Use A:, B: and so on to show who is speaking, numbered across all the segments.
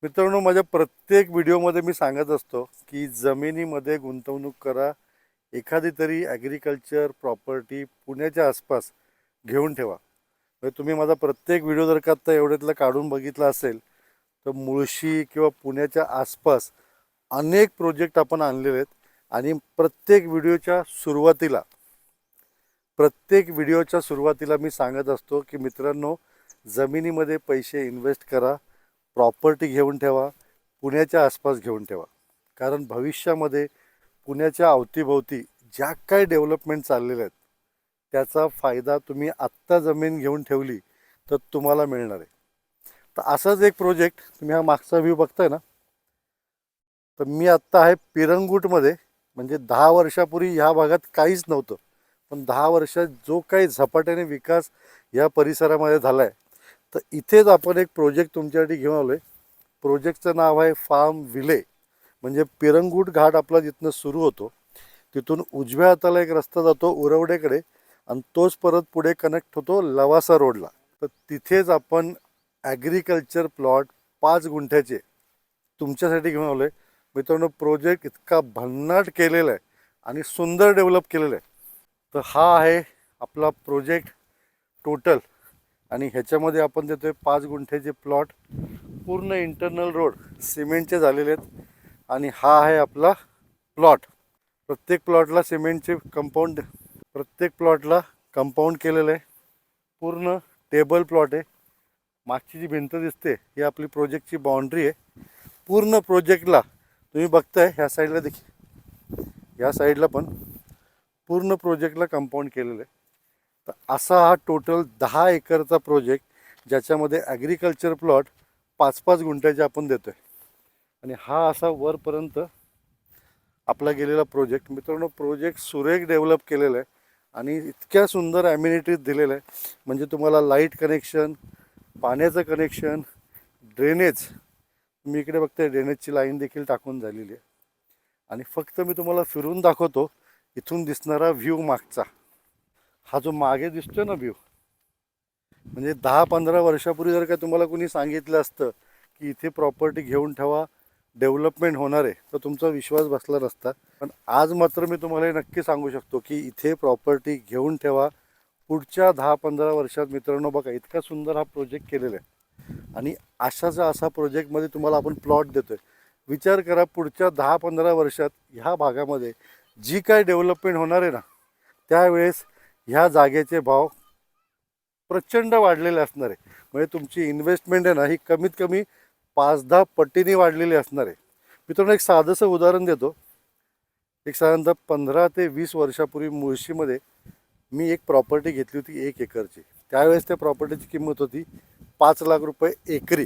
A: मित्रांनो, माझ्या प्रत्येक व्हिडिओमध्ये मी सांगत असतो की जमिनीमध्ये गुंतवणूक करा. एखादी तरी ॲग्रिकल्चर प्रॉपर्टी पुण्याच्या आसपास घेऊन ठेवा. म्हणजे तुम्ही माझा प्रत्येक व्हिडिओ जर का आत्ता एवढ्यातला काढून बघितला असेल तर मुळशी किंवा पुण्याच्या आसपास अनेक प्रोजेक्ट आपण आणलेले आहेत. आणि प्रत्येक व्हिडिओच्या सुरुवातीला मी सांगत असतो की मित्रांनो, जमिनीमध्ये पैसे इन्व्हेस्ट करा, प्रॉपर्टी घेऊन ठेवा, पुण्याच्या आसपास घेऊन ठेवा. कारण भविष्यामध्ये पुण्याच्या अवतीभोवती ज्या काही डेव्हलपमेंट चाललेल्या आहेत त्याचा फायदा तुम्ही आत्ता जमीन घेऊन ठेवली तर तुम्हाला मिळणार आहे. तर असाच एक प्रोजेक्ट तुम्ही हा मागचा व्ह्यू बघताय ना, तर मी आत्ता आहे पिरंगुटमध्ये. म्हणजे 10 वर्षापूर्वी ह्या भागात काहीच नव्हतं, पण 10 वर्षात जो काही झपाट्याने विकास या परिसरामध्ये झाला आहे, तर इथेच आपण एक प्रोजेक्ट तुमच्यासाठी घेऊन आलो आहे. प्रोजेक्टचं नाव आहे फार्म विले. म्हणजे पिरंगुट घाट आपला जिथनं सुरू होतो तिथून उजव्या हाताला एक रस्ता जातो उरवडेकडे, आणि तोच परत पुढे कनेक्ट होतो लवासा रोडला. तर तिथेच आपण ॲग्रिकल्चर प्लॉट 5 गुंठ्याचे तुमच्यासाठी घेऊन आलो आहे. मित्रांनो, प्रोजेक्ट इतका भन्नाट केलेला आहे आणि सुंदर डेव्हलप केलेलं आहे. तर हा आहे आपला प्रोजेक्ट टोटल. आणि ह्याच्यामध्ये आपण देतो आहे 5 गुंठ्याचे प्लॉट. पूर्ण इंटरनल रोड सिमेंटचे झालेले आहेत. आणि हा आहे आपला प्लॉट. प्रत्येक प्लॉटला कंपाऊंड केलेलं आहे. पूर्ण टेबल प्लॉट आहे. मागची जी भिंत दिसते ही आपली प्रोजेक्टची बाउंड्री आहे. पूर्ण प्रोजेक्टला तुम्ही बघताय ह्या साईडला देखील, ह्या साईडला पण पूर्ण प्रोजेक्टला कंपाऊंड केलेलं आहे. तर असा हा टोटल 10 एकरचा प्रोजेक्ट, ज्याच्यामध्ये ॲग्रिकल्चर प्लॉट 5-5 गुंठ्याचे आपण देतो आहे. आणि हा असा वरपर्यंत आपला गेलेला प्रोजेक्ट. मित्रांनो, प्रोजेक्ट सुरेख डेव्हलप केलेलं आहे आणि इतक्या सुंदर ॲम्युनिटीज दिलेलं आहे. म्हणजे तुम्हाला लाईट कनेक्शन, पाण्याचं कनेक्शन, ड्रेनेज. मी इकडे बघताय ड्रेनेजची लाईन देखील टाकून झालेली आहे. आणि फक्त मी तुम्हाला फिरून दाखवतो इथून दिसणारा व्ह्यू मागचा. हा जो मागे दिसतोय ना व्ह्यू, म्हणजे 10-15 वर्षापूर्वी जर का तुम्हाला कोणी सांगितलं असतं की इथे प्रॉपर्टी घेऊन ठेवा, डेव्हलपमेंट होणार आहे, तर तुमचा विश्वास बसला नसता. पण आज मात्र मी तुम्हाला हे नक्की सांगू शकतो की इथे प्रॉपर्टी घेऊन ठेवा. पुढच्या 10-15 वर्षात मित्रांनो बघा, इतका सुंदर हा प्रोजेक्ट केलेला आहे. आणि असा प्रोजेक्टमध्ये तुम्हाला आपण प्लॉट देतो आहे. विचार करा, पुढच्या 10-15 वर्षात ह्या भागामध्ये जी काय डेव्हलपमेंट होणार आहे ना, त्यावेळेस ह्या जागेचे भाव प्रचंड वाढलेले असणार आहे. म्हणजे तुमची इन्व्हेस्टमेंट आहे ना, ही कमीत कमी 5-10 पटीने वाढलेली असणार आहे. मित्रांनो, एक साधंसं उदाहरण देतो. एक साधारणतः 15 ते 20 वर्षापूर्वी मुळशीमध्ये मी एक प्रॉपर्टी घेतली होती 1 एकरची. त्यावेळेस त्या प्रॉपर्टीची किंमत होती 5 लाख रुपये एकरी.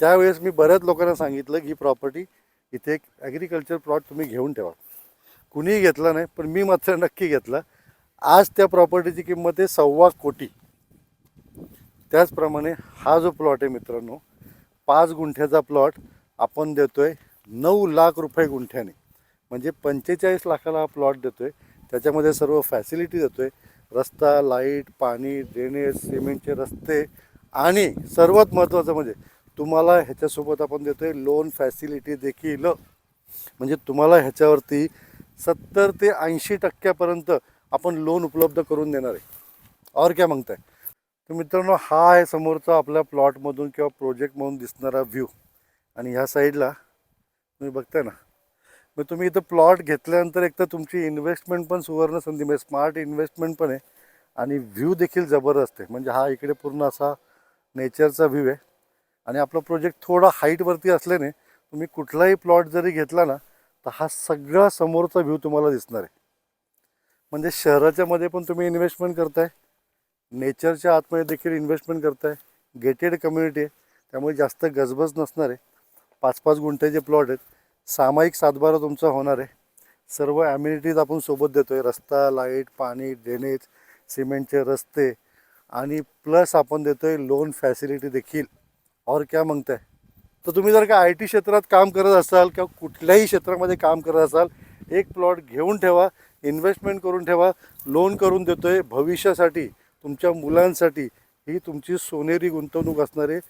A: त्यावेळेस मी बऱ्याच लोकांना सांगितलं की ही प्रॉपर्टी इथे एक ॲग्रिकल्चर प्लॉट तुम्ही घेऊन ठेवा. कुणीही घेतला नाही, पण मी मात्र नक्की घेतला. आज त्या प्रॉपर्टीची किंमत आहे 1.25 कोटी. त्याचप्रमाणे हा जो प्लॉट आहे मित्रांनो, 5 गुंठ्याचा प्लॉट आपण देतो आहे 9 लाख रुपये गुंठ्याने. म्हणजे 45 लाखाला हा प्लॉट देतो आहे. त्याच्यामध्ये सर्व फॅसिलिटी देतो आहे. रस्ता, लाईट, पाणी, ड्रेनेज, सिमेंटचे रस्ते, आणि सर्वात महत्त्वाचं म्हणजे तुम्हाला ह्याच्यासोबत आपण देतो आहे लोन फॅसिलिटी देखील. म्हणजे तुम्हाला ह्याच्यावरती 70 ते 80% आपण लोन उपलब्ध करून देणार आहे. और क्या मागताय. तर मित्रांनो, हा आहे समोरचा आपल्या प्लॉटमधून किंवा प्रोजेक्टमधून दिसणारा व्ह्यू. आणि ह्या साईडला तुम्ही बघताय ना, मग तुम्ही इथं प्लॉट घेतल्यानंतर एक तर तुमची इन्व्हेस्टमेंट पण सुवर्ण संधी, म्हणजे स्मार्ट इन्व्हेस्टमेंट पण आहे. आणि व्ह्यू देखील जबरदस्त आहे. म्हणजे हा इकडे पूर्ण असा नेचरचा व्ह्यू आहे. आणि आपला प्रोजेक्ट थोडा हाईटवरती असल्याने तुम्ही कुठलाही प्लॉट जरी घेतला ना, तर हा सगळा समोरचा व्ह्यू तुम्हाला दिसणार आहे. म्हणजे शहराच्या मध्ये पण तुम्ही इन्व्हेस्टमेंट करताय, नेचरच्या आतमध्ये देखील इन्व्हेस्टमेंट करताय. गेटेड कम्युनिटी आहे, त्यामुळे जास्त गजबज नसणार आहे. 5-5 गुंठ्याचे प्लॉट आहेत. सामायिक सातबारा तुमचा होणार आहे. सर्व ॲम्युनिटीज आपण सोबत देतो आहे. रस्ता, लाईट, पाणी, ड्रेनेज, सिमेंटचे रस्ते, आणि प्लस आपण देतो आहे लोन फॅसिलिटी देखील. और क्या मागताय. तर तुम्ही जर का IT क्षेत्रात काम करत असाल किंवा कुठल्याही क्षेत्रामध्ये काम करत असाल, एक प्लॉट घेऊन ठेवा, इन्व्हेस्टमेंट करून ठेवा. लोन करून देतो आहे भविष्यासाठी, तुमच्या मुलांसाठी. ही तुमची सोनेरी गुंतवणूक असणार आहे.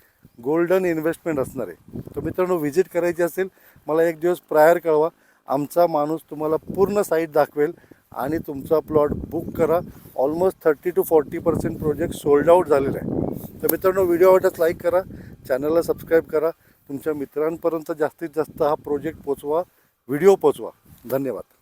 A: गोल्डन इन्व्हेस्टमेंट असणार आहे. तर मित्रांनो, व्हिजिट करायची असेल मला एक दिवस प्रायर कळवा. आमचा माणूस तुम्हाला पूर्ण साईट दाखवेल आणि तुमचा प्लॉट बुक करा. Almost 30 to 40% project sold out झालेला आहे. तर मित्रांनो, व्हिडिओ आवडल्यास लाईक करा, चॅनलला सबस्क्राईब करा, तुमच्या मित्रांपर्यंत जास्तीत जास्त हा प्रोजेक्ट पोचवा, व्हिडिओ पोचवा. धन्यवाद.